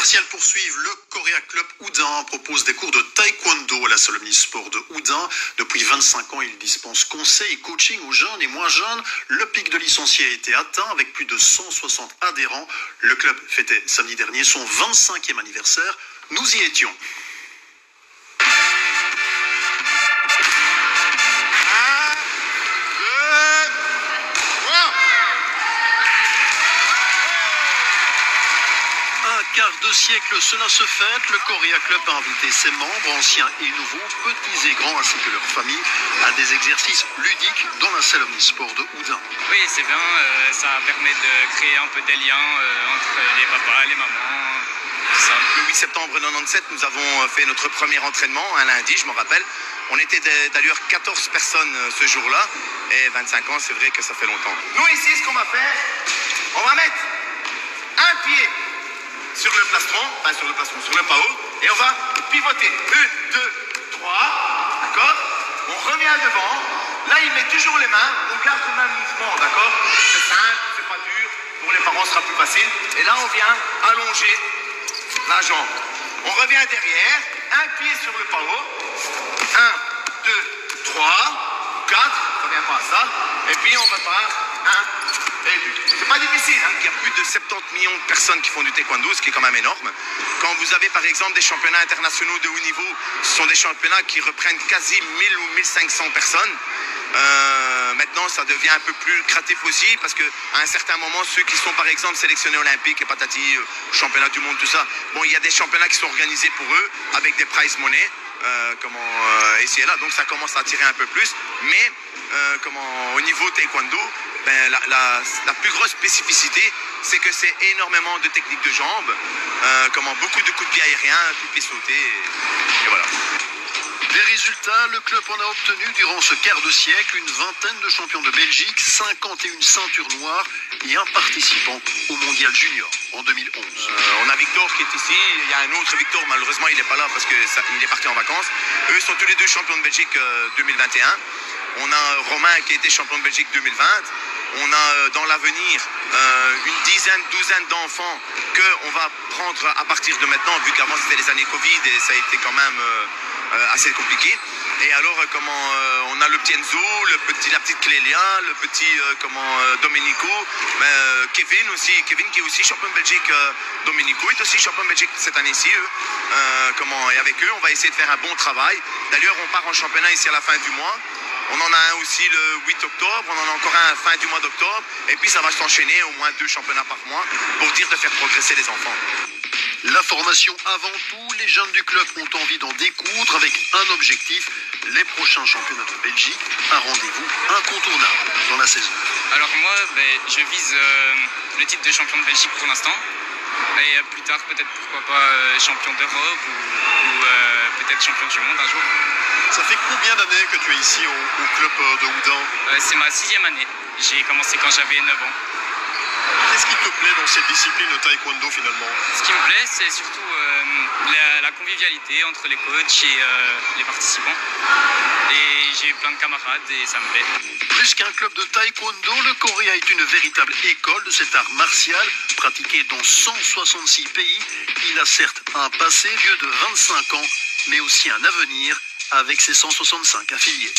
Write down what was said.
martiales poursuivent. Le Korea Club Houdan propose des cours de taekwondo à la salle omnisport de Houdan. Depuis 25 ans, il dispense conseils et coaching aux jeunes et moins jeunes. Le pic de licenciés a été atteint avec plus de 160 adhérents. Le club fêtait samedi dernier son 25e anniversaire. Nous y étions. Quart de siècle, cela se fête. Le Korea Club a invité ses membres, anciens et nouveaux, petits et grands, ainsi que leurs familles, à des exercices ludiques dans la salle omnisport de Houdan. Oui, c'est bien. Ça permet de créer un peu des liens entre les papas, les mamans, tout ça. Le 8 septembre 97, nous avons fait notre premier entraînement, un lundi, je me rappelle. On était d'ailleurs 14 personnes ce jour-là, et 25 ans, c'est vrai que ça fait longtemps. Nous ici, ce qu'on va faire, on va mettre un pied sur le plastron, sur le pao, et on va pivoter. 1, 2, 3, d'accord? On revient devant. Là, il met toujours les mains, on garde le même mouvement, d'accord? C'est simple, c'est pas dur. Pour les parents, ce sera plus facile. Et là, on vient allonger la jambe. On revient derrière, un pied sur le pao. 1, 2, 3, 4, ça vient pas à ça. Et puis, on repart. 1, et 2. C'est pas difficile, hein? Il y a plus de 70 millions de personnes qui font du taekwondo, ce qui est quand même énorme. Quand vous avez par exemple des championnats internationaux de haut niveau, ce sont des championnats qui reprennent quasi 1000 ou 1500 personnes. Maintenant, ça devient un peu plus lucratif aussi, parce qu'à un certain moment, ceux qui sont par exemple sélectionnés olympiques et patati, championnat du monde, tout ça, bon, il y a des championnats qui sont organisés pour eux, avec des prize money, ici et là, donc ça commence à attirer un peu plus. Mais au niveau taekwondo, ben, la plus grosse spécificité, c'est que c'est énormément de techniques de jambes, beaucoup de coups de pied aériens, coups de pied sautés, et voilà. Les résultats, le club en a obtenu durant ce quart de siècle une vingtaine de champions de Belgique, 51 ceintures noires et un participant au mondial junior en 2011. On a Victor qui est ici, il y a un autre Victor, malheureusement il n'est pas là parce qu'il est parti en vacances. Eux sont tous les deux champions de Belgique 2021. On a Romain qui a été champion de Belgique 2020. On a dans l'avenir une douzaine d'enfants qu'on va prendre à partir de maintenant, vu qu'avant c'était les années Covid et ça a été quand même assez compliqué. Et alors on a le petit Enzo, la petite Clélia, le petit Domenico, Kevin aussi, Kevin qui est aussi champion de Belgique. Domenico est aussi champion de Belgique cette année-ci. Et avec eux, on va essayer de faire un bon travail. D'ailleurs, on part en championnat ici à la fin du mois. On en a un aussi le 8 octobre, on en a encore un fin du mois d'octobre. Et puis ça va s'enchaîner, au moins 2 championnats par mois, pour dire de faire progresser les enfants. La formation avant tout, les jeunes du club ont envie d'en découdre avec un objectif, les prochains championnats de Belgique, un rendez-vous incontournable dans la saison. Alors moi, je vise le titre de champion de Belgique pour l'instant. Et plus tard, peut-être, pourquoi pas, champion d'Europe ou peut-être champion du monde un jour. Ça fait combien d'années que tu es ici au club de Houdan? C'est ma 6e année. J'ai commencé quand j'avais 9 ans. Qu'est-ce qui te plaît dans cette discipline de taekwondo finalement? Ce qui me plaît, c'est surtout la convivialité entre les coachs et les participants. Et j'ai plein de camarades et ça me plaît. Plus qu'un club de taekwondo, le Korea est une véritable école de cet art martial pratiqué dans 166 pays. Il a certes un passé vieux de 25 ans, mais aussi un avenir avec ses 165 affiliés.